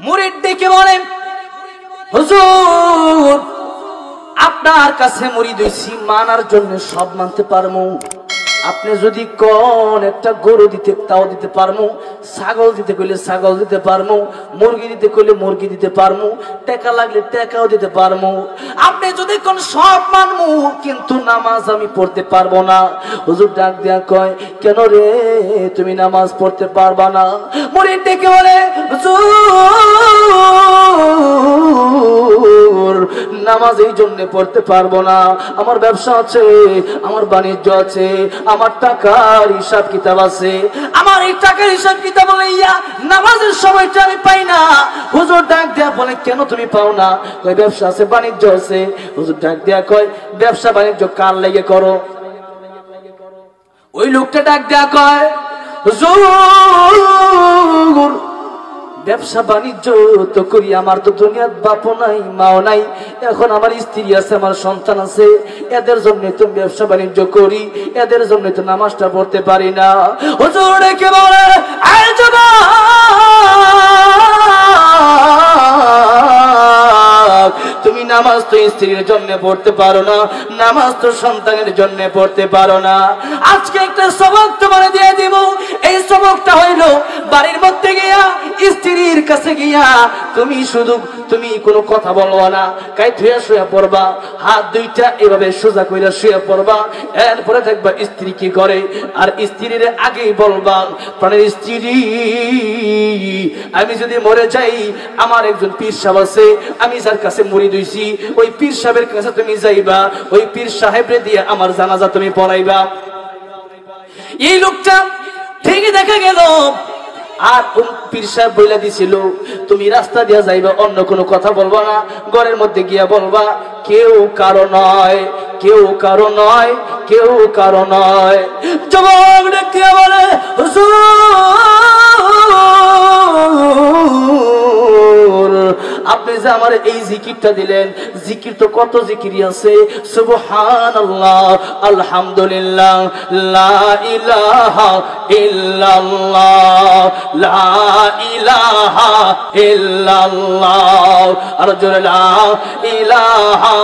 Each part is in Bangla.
মুরিদ ডেকে বলে, হুজুর আপনার কাছে মুরিদ হইছি, মানার জন্য সব মানতে পারমু। আপনি যদি কোন একটা গরু দিতে তাও দিতে পারমু, ছাগল দিতে কইলে ছাগল দিতে পারমু, মুরগি দিতে কইলে মুরগি দিতে পারমু, টাকা লাগলে টাকাও দিতে পারমু। আপনি যদি কোন সব মানমু, কিন্তু নামাজ আমি পড়তে পারবো না। হুজুর ডাক দেয়া কয়, কেন রে তুমি নামাজ পড়তে পারবা না? মুরিদ ডেকে বলে, হুজুর নামাজ এই জন্য পড়তে পারবো না, আমার ব্যবসা আছে, আমার বাণিজ্য আছে, আমার টাকার হিসাব কিতাব আছে, আমার এই টাকার হিসাব কিতাব লইয়া নামাজের সময়টা আমি পাই না। হুজুর ডাক দেয়া বলে, কেন তুমি পাও না? কয় ব্যবসা আছে, বাণিজ্য আছে। হুজুর ডাক দেয়া কয়, ব্যবসা বাণিজ্য কার লাগে করো? ওই লোকটা ডাক দেয়া কয়, হুজুর ব্যবসা বাণিজ্য তো করি, আমার তো দুনিয়ার বাপও নাই মাও নাই, এখন আমার স্ত্রী আছে, আমার সন্তান আছে, এদের জন্য তো ব্যবসা বাণিজ্য করি, এদের জন্য তো নামাজটা পড়তে পারি না। হুজুর ডেকে বলে, আয় যুবক, তুমি নামাজ তো স্ত্রীর জন্য পড়তে পারো না, নামাজ তো সন্তানের জন্য পড়তে পারো না। আজকে একটা সবক তোমার দিয়ে দিব। এই সবকটা হইল, বাড়ির মধ্যে গিয়া স্ত্রীর কাছে গিয়া তুমি কোনো কথা বলবা না, কাই ধুয়া শুয়ে পড়বা, হাত দুইটা এভাবে সোজা কইরা শুয়ে পড়বা। এরপরে দেখবা স্ত্রী কি করে, আর স্ত্রীর আগেই বলবা, প্রাণের স্ত্রী আমি যদি মরে যাই, আমার একজন পীর সাহেব আছে, আমি যার কাছে মুরিদ হইছি, ওই পীর সাহেবের কাছে তুমি যাইবা, ওই পীর সাহেবরে দিয়ে আমার জানাজা তুমি পড়াইবা। এই লোকটা ঠিকই দেখা গেল, আর পীর সাহেব বইলা দিছিল, তুমি রাস্তা দিয়া যাইবা, অন্য কোনো কথা বলবা না, ঘরের মধ্যে গিয়া বলবা, কেউ কারো নয়, কেউ কারো নয়, কেউ কারো নয়। যুবক ডেকে বলে, হুজুর আপনি যে আমার এই জিকিরটা দিলেন, জিকির তো কত জিকিরই আছে, সুবহানাল্লাহ, আলহামদুলিল্লাহ, লা ইলাহা ইল্লাল্লাহ, লা ইলাহা ইল্লাল্লাহ, আর জোরে লা ইলাহা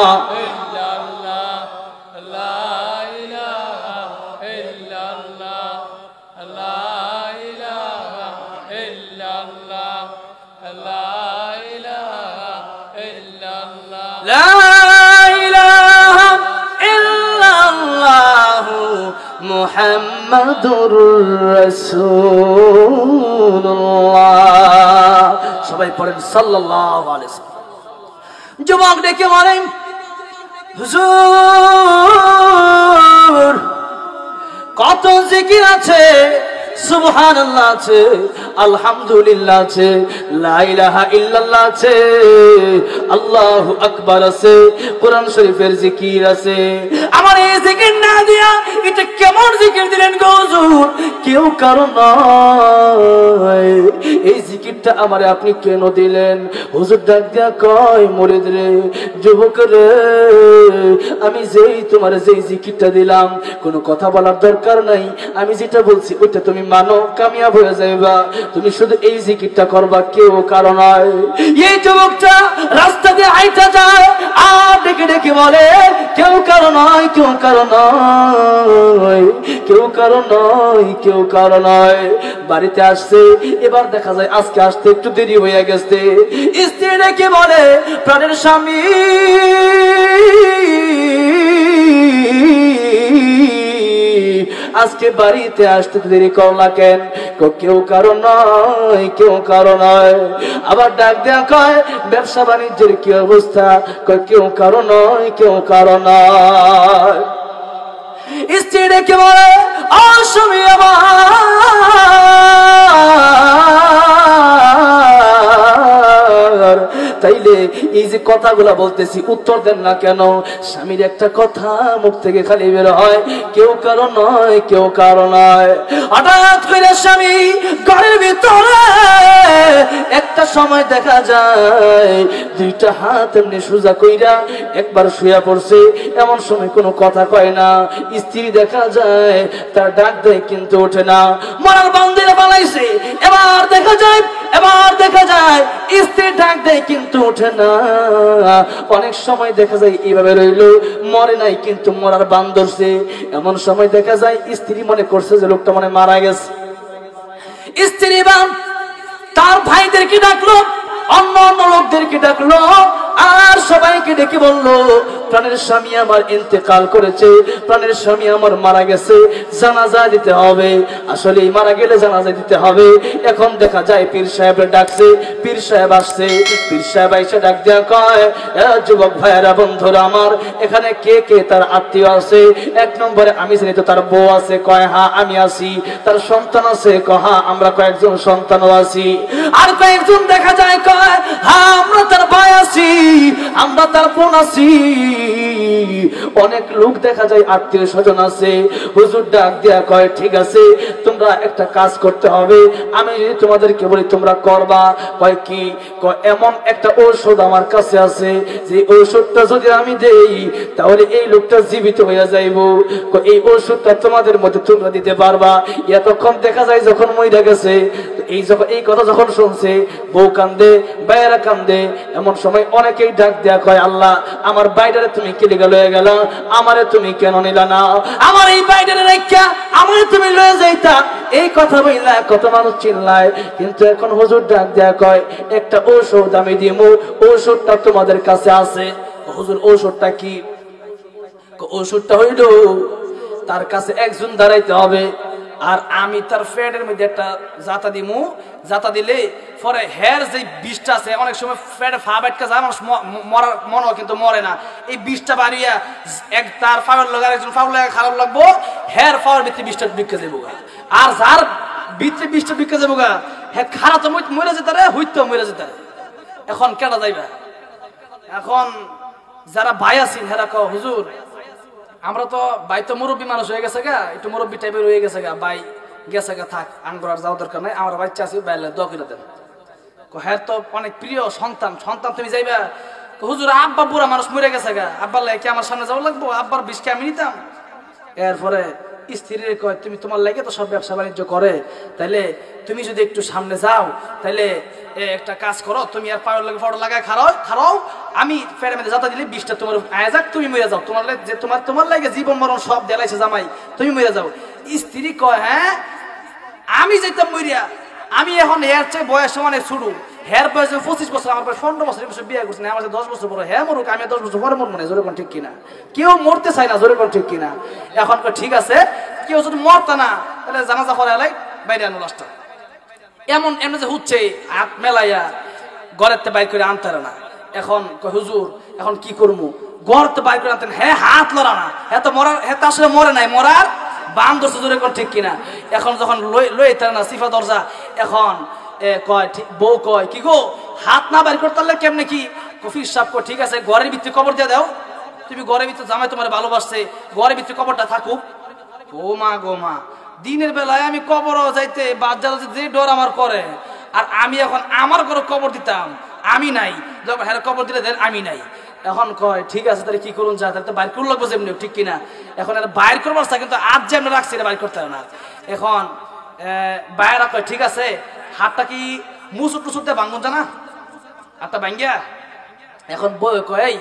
মুহাম্মাদুর রাসূলুল্লাহ। সবাই পড়েন সাল্লাল্লাহু আলাইহি ওয়াসাল্লাম। যুবক ডেকে বলেন, হুজুর কত জিকির আছে, সুবহানাল্লাহ আছে, আলহামদুলিল্লাহ আছে, লা ইলাহা ইল্লাল্লাহ আছে, আল্লাহু আকবার আছে, কোরআন শরীফের জিকির আছে, আমার এই জিকির না দিয়া এটা কেমন জিকির দিলেন গো হুজুর? কেউ কারো নয়, এই জিকিরটা আমারে আপনি কেন দিলেন? হুজুর ডাক দিয়া কয়, মুরিদ রে, যুবক রে, আমি তোমারে যেই জিকিরটা দিলাম, কোনো কথা বলার দরকার নাই, আমি যেটা বলছি ওইটা তুমি মানো, কামিয়াব হয়ে যাইবা, তুমি শুধু এই জিকিরটা করবা, কেউ কারো নয়। এই যুবকটা রাস্তা দিয়ে আইটা যায়, আর ডেকে ডেকে বলে, কেউ কারো নয়, কেউ কারো নয়, কেউ কারো নয়, কেউ কারো নয়। বাড়িতে আসছে, এবার দেখা যায় আজকে আসতে একটু দেরি হয়ে গেছে। স্ত্রী ডেকে বলে, প্রাণের স্বামী আজকে বাড়িতে আসতে দেরি করলা কেন? কেউ কারো নয়, কেউ কারো নয়। আবার ডাক দেয়া কয়, ব্যবসা বাণিজ্যের কি অবস্থা? কেউ কারো নয়, কেউ কারো নয়। স্ত্রী ডেকে বলে, অস্বামী আমার তাইলে এই যে কথাগুলা বলতেছি উত্তর দেন না কেন? স্বামীর একটা কথা মুখ থেকে খালি বের হয়, কেউ কারো নয়, কেউ কারো নয়। হঠাৎ করে স্বামী ঘরের ভিতরে একটা সময় দেখা যায় দুইটা হাত এমনি সোজা কইরা একবার শুয়ে পড়ছে, এমন সময় কোনো কথা কয় না। স্ত্রী দেখা যায় তার ডাক দেয় কিন্তু ওঠে না, মরার বান্দিরা বানাইছে। এবার দেখা যায় স্ত্রী ডাক দেয় কিন্তু ওঠে না। অনেক সময় দেখা যায় এইভাবে রইল, মরে নাই কিন্তু মরার বান ধরছে। এমন সময় দেখা যায় স্ত্রী মনে করছে যে লোকটা মনে মারা গেছে। স্ত্রী বান তার ভাইদেরকে ডাকলো, অন্য অন্য লোকদেরকে ডাকলো, আর সবাইকে ডেকে বলল, প্রাণের স্বামী আমার ইন্তেকাল করেছে, প্রাণের স্বামী আমার মারা গেছে, জানাজা দিতে হবে। আসলে মারা গেলে জানাজা দিতে হবে। এখন দেখা যায় পীর সাহেবের ডাকছে, পীর সাহেব আসছে। পীর সাহেব এসে ডাক দেয়া কয়, যুবক ভাইয়েরা, বন্ধুরা আমার, এখানে কে কে তার আত্মীয় আছে? এক নম্বরে আমি জানি তো তার বউ আছে। কয় হ্যাঁ আমি আছি। তার সন্তান আছে? কয় হ্যাঁ আমরা কয়েকজন সন্তানও আছি। আর কয়েকজন দেখা যায় কয় হ্যাঁ আমরা তার ভাই আছি, আমরা তার বোন আছি। অনেক লোক দেখা যায় আত্মীয় স্বজন আছে। হুজুর ডাক দেয়া কয়, ঠিক আছে তোমরা একটা কাজ করতে হবে, আমি যদি তোমাদেরকে বলি তোমরা করবা। কয় কি? কয় এমন একটা ঔষধ আমার কাছে আছে, যে ঔষধটা যদি আমি দেই তাহলে এই লোকটা জীবিত হয়ে যাইব। এই ঔষধটা তোমাদের মধ্যে তোমরা দিতে পারবা। এতক্ষণ দেখা যায় যখন মইরা গেছে, এই কথা যখন শুনছে বউ কান্দে, বাইরা কান্দে। এমন সময় অনেকেই ডাক দেয়া কয়, আল্লাহ আমার বাইরে তুমি কেলিগা লয়ে গেল, আমারে তুমি কেন নিলা না? আমার এই বাইরে রেখা আমারে তুমি লয়ে যাইতা। এই কথা বইলা কত মানুষ চিল্লায়, কিন্তু এখন হুজুর ডাক দেয়া কয় একটা ঔষধ আমি দিমু, ঔষধটা তোমাদের কাছে আছে। হুজুর ঔষধটা কি? ঔষধটা হইল তার কাছে একজন দাঁড়াইতে হবে, আর আমি তার ফ্যাটের মধ্যে একটা জাতা দিমু। জাতা দিলে পরে হেয়ার যে বিষটা আছে, অনেক সময় ফ্যাটে ফা বাইটকা যায়, মানুষ মরার মনে কিন্তু মরে না। এই বিষটা বাড়িয়া এক তার ফাউল লাগা, একজন ফাউল লাগা খারাপ লাগবো, হেয়ার ফাওয়ার ভিতরে বিষটা বিক্রি যাবো। আর যার ভিতরে বিষটা বিক্রি যাবো গা, হ্যাঁ খারাপ তো মরে যেতে রে, হইতো মরে যেতে রে। এখন কেটা যাইবা? এখন যারা ভাই আছেন হেরা কও, হুজুর আমরা তো ভাই তো মুরব্বী মানুষ হয়ে গেছে গা, একটু মুরব্বী টাইপের হয়ে গেছে গা, ভাই গেছে গা, থাক আঙ্গুর আর যাওয়ার দরকার নাই, আমার বাচ্চা আছে বাইলে দোয়া করে দেন। হ্যাঁ তো অনেক প্রিয় সন্তান, তুমি যাইবা? হুজুর আব্বা বুড়া মানুষ মরে গেছে গা, আব্বার লাগে কি আমার সামনে যাওয়া লাগবো? আব্বার বিষকে আমি নিতাম। এরপরে স্ত্রীর কয়, তুমি তোমার লাগে তো সব ব্যবসা বাণিজ্য করে, তাইলে তুমি যদি একটু সামনে যাও, তাইলে একটা কাজ করো, তুমি আর পাওয়ার লাগে ফটো লাগায় খারাও, আমি ফেরে মেরে যাতা দিলে বিষটা তোমার আয়া যাক, তুমি মরে যাও। তোমার লাগে জীবন মরণ সব দেলাইছে জামাই, তুমি মরে যাও। স্ত্রী কয়, হ্যাঁ আমি যেতাম মরিয়া, আমি এখন হেয়ার চেয়ে বয়স অনেক শুরু, হেয়ার বয়স 25 বছর, আমার বয়স 15 বছর, এই বছর বিয়ে করছি না, আমার 10 বছর বড়, হ্যাঁ মরুক, আমি 10 বছর পরে মরবো না। জোরে কোন ঠিক কিনা? কেউ মরতে চায় না, জোরে কোন ঠিক কিনা? এখন ঠিক আছে, কেউ যদি মরতা না তাহলে জানাজা পরে এলাই বাইরে আনো লাশটা। এমন যে হচ্ছে হাত মেলাইয়া ঘরের বাইর করে আনতারে না। এখন হুজুর এখন কি করবো? ঘরতে বাইর করে আনতেন, হ্যাঁ হাত লড়া না, হ্যাঁ তো মরার, হ্যাঁ তো আসলে মরে নাই, মরার বান ধরছে, জোরে কোন ঠিক কিনা? এখন যখন লইতে না সিফা দরজা, এখন কয় বউ কয়, কি গো হাত না বাইর করতে পারলে কেমনে কি? কফির সাপ কয়, ঠিক আছে ঘরের ভিতরে কবর দিয়ে দাও, তুমি ঘরের ভিতরে, জামাই তোমার ভালোবাসছে, ঘরের ভিতরে কবরটা থাকুক। ও মা গো মা, দিনের বেলায় আমি কবরও যাইতে বাজার যে ডর আমার করে, আর আমি এখন আমার ঘরে কবর দিতাম, আমি নাই, যখন হ্যাঁ কবর দিলে দেন আমি নাই। এখন কয় ঠিক আছে তাহলে কি করুন, যা তাহলে তো বাইর করুন লাগবো যেমনি, ঠিক কিনা? এখন বাইর করবার চা, কিন্তু আজ যেমন রাখছি এটা বাইর করতে হবে না। এখন বাইরা কয় ঠিক আছে, হাতটা কি মুসুর টুসুর দিয়ে ভাঙুন জানা, হাতটা ভাঙ্গিয়া। এখন বই কয়,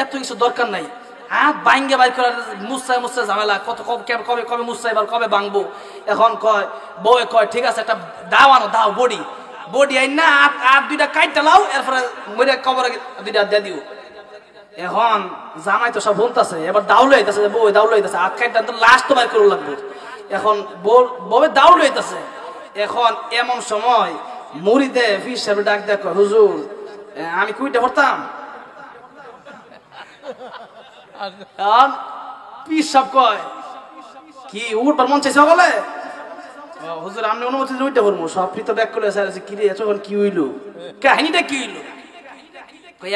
এত কিছু দরকার নাই, হাত ভাঙ্গে বাইর করার মুসাই ঝামেলা, কত কবে কবে মুসাই এবার কবে ভাঙবো। এখন কয় বই কয় ঠিক আছে একটা দাও বডি আইন না, হাত দুইটা কাইটটা লাও, এরপরে মরে কবর দুইটা দিয়ে দিও। এখন জামাই তো সব বলতেছে, এবার দাউল হইতেছে, বউ দাউল হইতেছে, হাত কাইটটা লাস্ট তো বাইর করে লাগবে। এখন বউ দাউল হইতেছে। এখন এমন সময় মুড়িদে ফির সাহেব ডাক দেখো, হুজুর আমি কুইটা পড়তাম। পীর সাহেব কয়, কি উঠবার মন চাইছে বলে? হুজুর আমি অনুমতি উইটা পড়বো, সব ফ্রি তো ব্যাক করে কি রে, এখন কি হইলো, কাহিনীটা কি হইলো?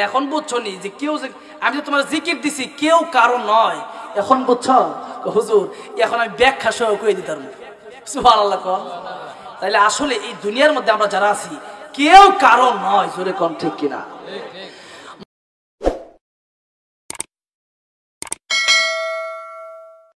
এখন বুঝছো নি যে কেউ যে আমি তো তোমার জিকির দিছি কেউ কারো নয়, এখন বুঝছো? হুজুর এখন আমি ব্যাখ্যা সহ কয়ে দিতাম। সুবহানাল্লাহ। তাইলে আসলে এই দুনিয়ার মধ্যে আমরা যারা আছি কেউ কারো নয়, জোরে কোন ঠিক কিনা?